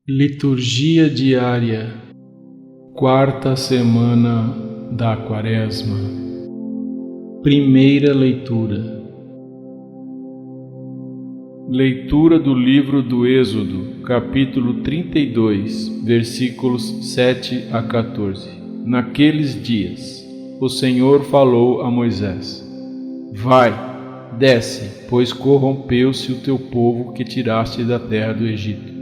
Liturgia diária, quarta semana da Quaresma. Primeira leitura. Leitura do livro do Êxodo, capítulo 32, versículos 7 a 14. Naqueles dias, o Senhor falou a Moisés: Vai, desce, pois corrompeu-se o teu povo que tiraste da terra do Egito.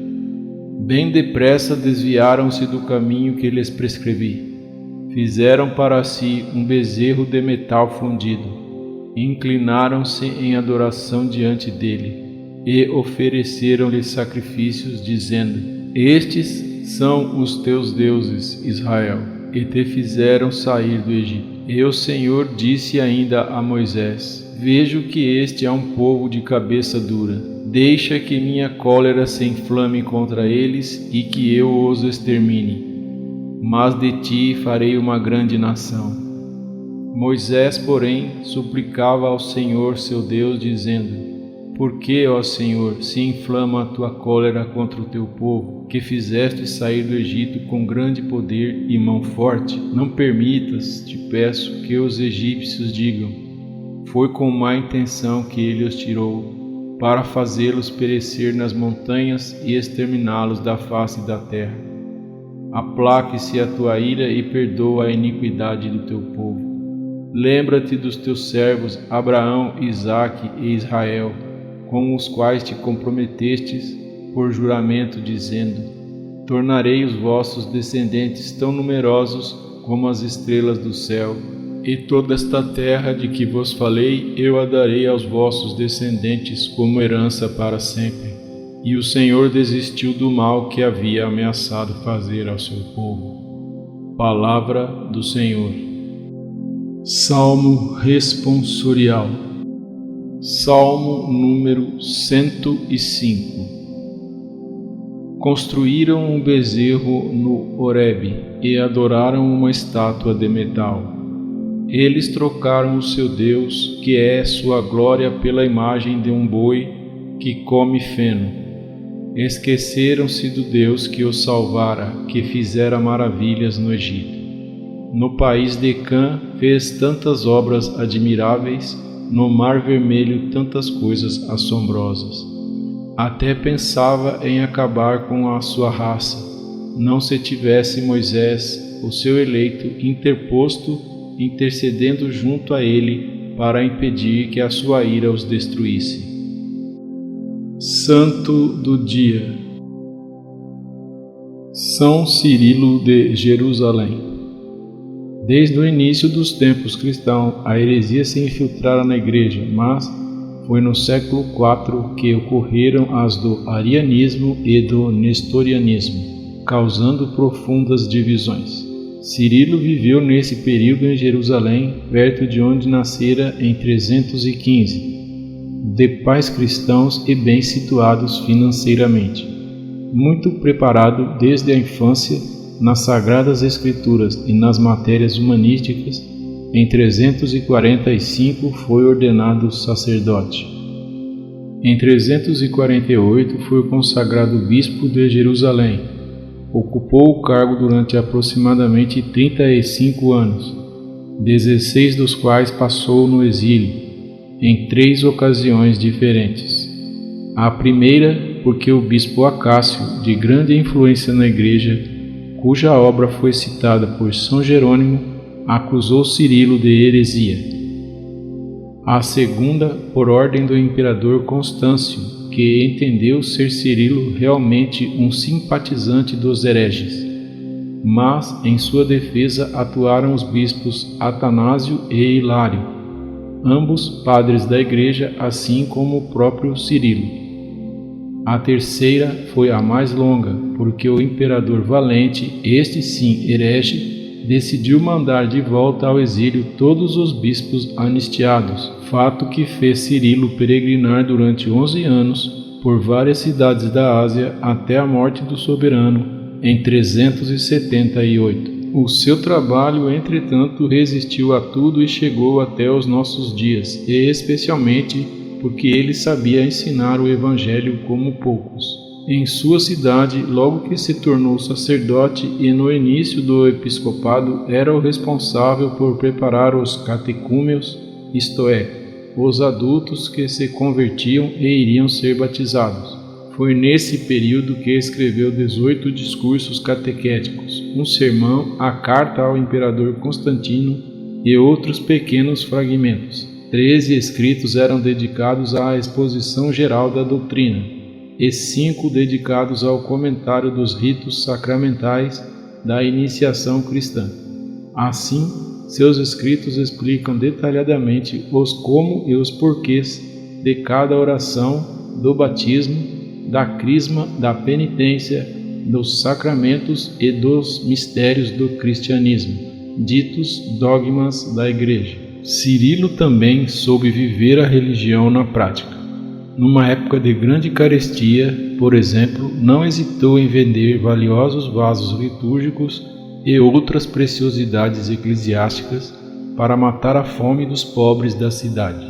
Bem depressa desviaram-se do caminho que lhes prescrevi. Fizeram para si um bezerro de metal fundido. Inclinaram-se em adoração diante dele e ofereceram-lhe sacrifícios, dizendo: Estes são os teus deuses, Israel, e te fizeram sair do Egito. E o Senhor disse ainda a Moisés: Vejo que este é um povo de cabeça dura. Deixa que minha cólera se inflame contra eles e que eu os extermine. Mas de ti farei uma grande nação. Moisés, porém, suplicava ao Senhor seu Deus, dizendo: Por que, ó Senhor, se inflama a tua cólera contra o teu povo, que fizeste sair do Egito com grande poder e mão forte? Não permitas, te peço, que os egípcios digam: Foi com má intenção que ele os tirou, para fazê-los perecer nas montanhas e exterminá-los da face da terra. Aplaque-se a tua ira e perdoa a iniquidade do teu povo. Lembra-te dos teus servos Abraão, Isaque e Israel, com os quais te comprometestes por juramento, dizendo: Tornarei os vossos descendentes tão numerosos como as estrelas do céu, e toda esta terra de que vos falei eu a darei aos vossos descendentes como herança para sempre. E o Senhor desistiu do mal que havia ameaçado fazer ao seu povo. Palavra do Senhor. Salmo responsorial. Salmo número 105. Construíram um bezerro no Horebe e adoraram uma estátua de metal. Eles trocaram o seu Deus, que é sua glória, pela imagem de um boi que come feno. Esqueceram-se do Deus que os salvara, que fizera maravilhas no Egito. No país de Cã fez tantas obras admiráveis, no Mar Vermelho tantas coisas assombrosas. Até pensava em acabar com a sua raça, não se tivesse Moisés, o seu eleito, intercedendo junto a ele para impedir que a sua ira os destruísse. Santo do Dia. São Cirilo de Jerusalém. Desde o início dos tempos cristãos, a heresia se infiltrara na Igreja, mas foi no século IV que ocorreram as do arianismo e do nestorianismo, causando profundas divisões. Cirilo viveu nesse período em Jerusalém, perto de onde nascera em 315, de pais cristãos e bem situados financeiramente. Muito preparado desde a infância nas Sagradas Escrituras e nas matérias humanísticas, em 345 foi ordenado sacerdote. Em 348 foi consagrado bispo de Jerusalém. Ocupou o cargo durante aproximadamente 35 anos, 16 dos quais passou no exílio, em 3 ocasiões diferentes. A primeira, porque o bispo Acácio, de grande influência na Igreja, cuja obra foi citada por São Jerônimo, acusou Cirilo de heresia. A segunda, por ordem do imperador Constâncio, que entendeu ser Cirilo realmente um simpatizante dos hereges. Mas, em sua defesa, atuaram os bispos Atanásio e Hilário, ambos padres da Igreja, assim como o próprio Cirilo. A terceira foi a mais longa, porque o imperador Valente, este sim herege, decidiu mandar de volta ao exílio todos os bispos anistiados, fato que fez Cirilo peregrinar durante 11 anos por várias cidades da Ásia até a morte do soberano em 378. O seu trabalho, entretanto, resistiu a tudo e chegou até os nossos dias, e especialmente porque ele sabia ensinar o Evangelho como poucos. em sua cidade logo que se tornou sacerdote e no início do episcopado era o responsável por preparar os catecúmenos, isto é, os adultos que se convertiam e iriam ser batizados. Foi nesse período que escreveu 18 discursos catequéticos, um sermão, a carta ao imperador Constantino e outros pequenos fragmentos. 13 escritos eram dedicados à exposição geral da doutrina e 5 dedicados ao comentário dos ritos sacramentais da iniciação cristã. Assim, seus escritos explicam detalhadamente os como e os porquês de cada oração, do batismo, da crisma, da penitência, dos sacramentos e dos mistérios do cristianismo, ditos dogmas da Igreja. Cirilo também soube viver a religião na prática. Numa época de grande carestia, por exemplo, não hesitou em vender valiosos vasos litúrgicos e outras preciosidades eclesiásticas para matar a fome dos pobres da cidade.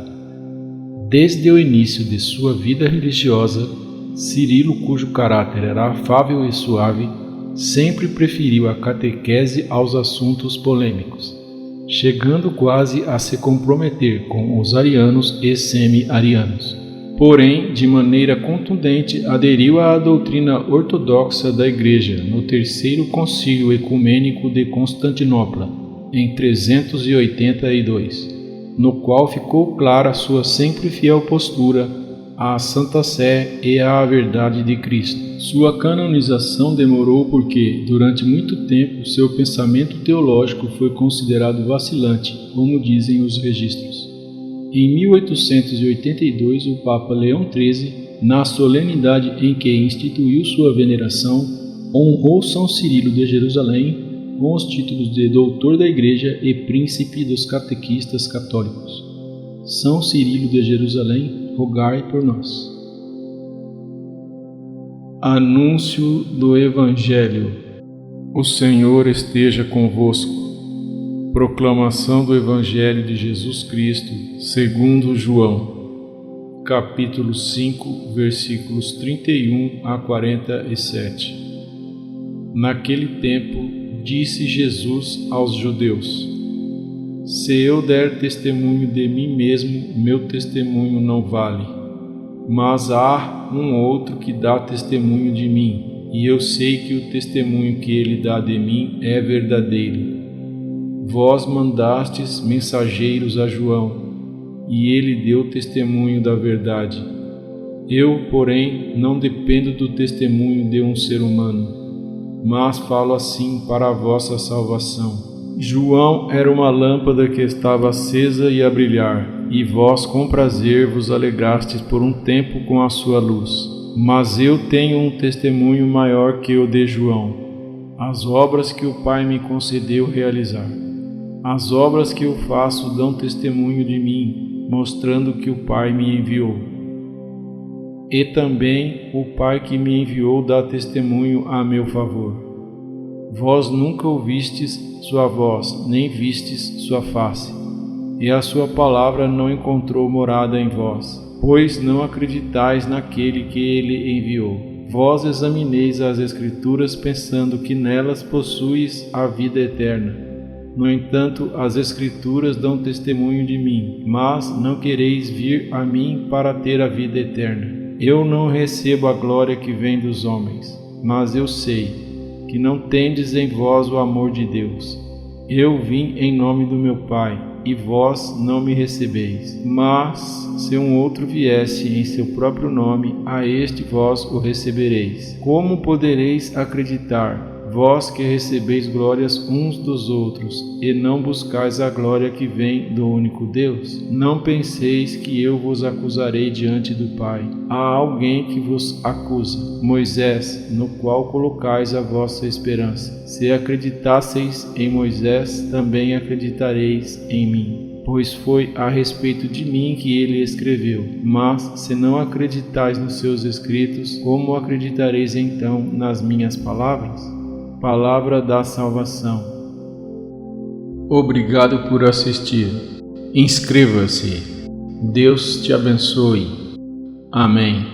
Desde o início de sua vida religiosa, Cirilo, cujo caráter era afável e suave, sempre preferiu a catequese aos assuntos polêmicos, chegando quase a se comprometer com os arianos e semi-arianos. Porém, de maneira contundente, aderiu à doutrina ortodoxa da Igreja no Terceiro Concílio Ecumênico de Constantinopla, em 382, no qual ficou clara sua sempre fiel postura à Santa Sé e à verdade de Cristo. Sua canonização demorou porque, durante muito tempo, seu pensamento teológico foi considerado vacilante, como dizem os registros. Em 1882, o Papa Leão XIII, na solenidade em que instituiu sua veneração, honrou São Cirilo de Jerusalém com os títulos de Doutor da Igreja e Príncipe dos Catequistas Católicos. São Cirilo de Jerusalém, rogai por nós. Anúncio do Evangelho. O Senhor esteja convosco. Proclamação do Evangelho de Jesus Cristo, segundo João, capítulo 5, versículos 31 a 47. Naquele tempo, disse Jesus aos judeus: Se eu der testemunho de mim mesmo, meu testemunho não vale. Mas há um outro que dá testemunho de mim, e eu sei que o testemunho que ele dá de mim é verdadeiro. Vós mandastes mensageiros a João, e ele deu testemunho da verdade. Eu, porém, não dependo do testemunho de um ser humano, mas falo assim para a vossa salvação. João era uma lâmpada que estava acesa e a brilhar, e vós com prazer vos alegrastes por um tempo com a sua luz. Mas eu tenho um testemunho maior que o de João, as obras que o Pai me concedeu realizar. As obras que eu faço dão testemunho de mim, mostrando que o Pai me enviou. E também o Pai que me enviou dá testemunho a meu favor. Vós nunca ouvistes sua voz, nem vistes sua face, e a sua palavra não encontrou morada em vós, pois não acreditais naquele que ele enviou. Vós examineis as Escrituras pensando que nelas possuis a vida eterna. No entanto, as Escrituras dão testemunho de mim, mas não quereis vir a mim para ter a vida eterna. Eu não recebo a glória que vem dos homens, mas eu sei que não tendes em vós o amor de Deus. Eu vim em nome do meu Pai, e vós não me recebeis. Mas, se um outro viesse em seu próprio nome, a este vós o recebereis. Como podereis acreditar, vós que recebeis glórias uns dos outros, e não buscais a glória que vem do único Deus? Não penseis que eu vos acusarei diante do Pai. Há alguém que vos acusa, Moisés, no qual colocais a vossa esperança. Se acreditasseis em Moisés, também acreditareis em mim, pois foi a respeito de mim que ele escreveu. Mas, se não acreditais nos seus escritos, como acreditareis então nas minhas palavras? Palavra da salvação. Obrigado por assistir. Inscreva-se. Deus te abençoe. Amém.